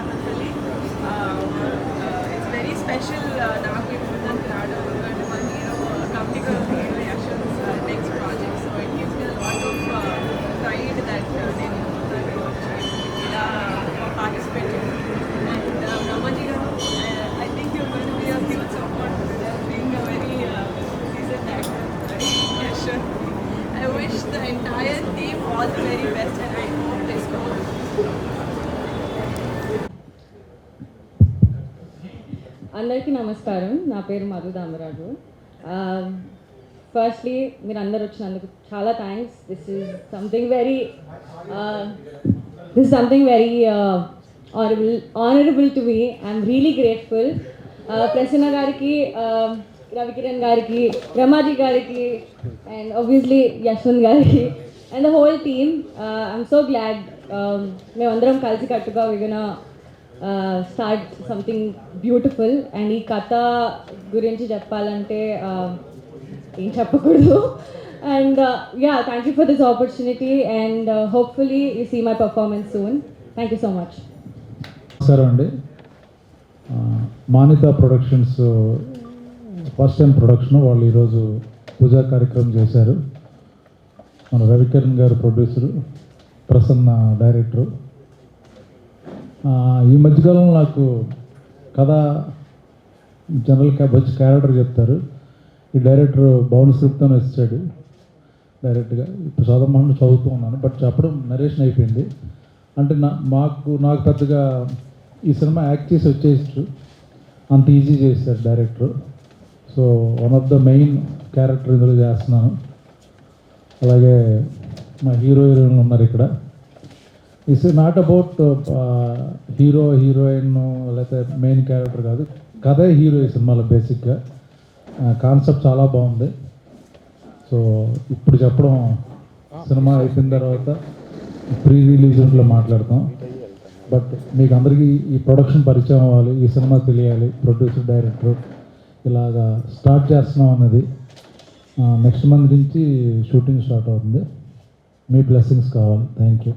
Namatali. It's very special నాకు ఈ ముందుకు రావడం ఎందుకంటే మన hero company hero Yashwant next project so it gives me lot of pride that నేను ఇలా పార్టిసిపేట్ అండ్ నమని గారు I think you're going to be a huge support being a very seasoned actor Yashwant I wish the entire team all the very best and I hope they score. అందరికీ నమస్కారం. నా పేరు Madhu Damaraju. Firstly మీరు అందరు వచ్చినందుకు చాలా thanks. This is something very honourable to me. I'm really grateful. Prasanna గారికి, రవికిరణ్ గారికి, రమాజీ గారికి అండ్ ఆబ్వియస్లీ యశ్వంత్ గారికి and the whole team. I'm so glad మేమందరం కలిసి కట్టుగా we gonna start something beautiful. And ఈ కథ గురించి చెప్పాలంటే ఏం చెప్పకూడదు. And thank you for this opportunity and hopefully you see my performance soon. Thank you so much. నమస్కారం అండి. Manitha productions first time production వాళ్ళు ఈరోజు పూజా కార్యక్రమం చేశారు. మన రవికిరణ్ గారు ప్రొడ్యూసరు, ప్రసన్న డైరెక్టరు. ఈ మధ్యకాలంలో నాకు కథ జనరల్గా మంచి క్యారెక్టర్ చెప్తారు. ఈ డైరెక్టర్ భవన్ స్క్రిప్ట్తో ఇచ్చాడు డైరెక్ట్గా. ఇప్పుడు చదవమని చదువుతూ ఉన్నాను, బట్ చెప్పడం నరేషన్ అయిపోయింది. అంటే నాకు పెద్దగా ఈ సినిమా యాక్ట్ చేసి వచ్చేయచ్చు, అంత ఈజీ చేశారు director. So one of the main character ఇందులో చేస్తున్నాను. అలాగే మా హీరోయిన్లు ఉన్నారు ఇక్కడ. It's not about hero heroine లేకపోతే మెయిన్ క్యారెక్టర్ కాదు, కథే హీరో ఈ సినిమాలో. బేసిక్గా కాన్సెప్ట్ చాలా బాగుంది. సో ఇప్పుడు చెప్పడం సినిమా అయిపోయిన తర్వాత ప్రీ రిలీజ్లో మాట్లాడతాం. బట్ మీకు అందరికీ ఈ ప్రొడక్షన్ పరిచయం అవ్వాలి, ఈ సినిమా తెలియాలి, ప్రొడ్యూసర్ డైరెక్టర్ ఇలాగా స్టార్ట్ చేస్తున్నాం అన్నది. నెక్స్ట్ మంత్ నుంచి షూటింగ్ స్టార్ట్ అవుతుంది. మీ బ్లెస్సింగ్స్ కావాలి. Thank you.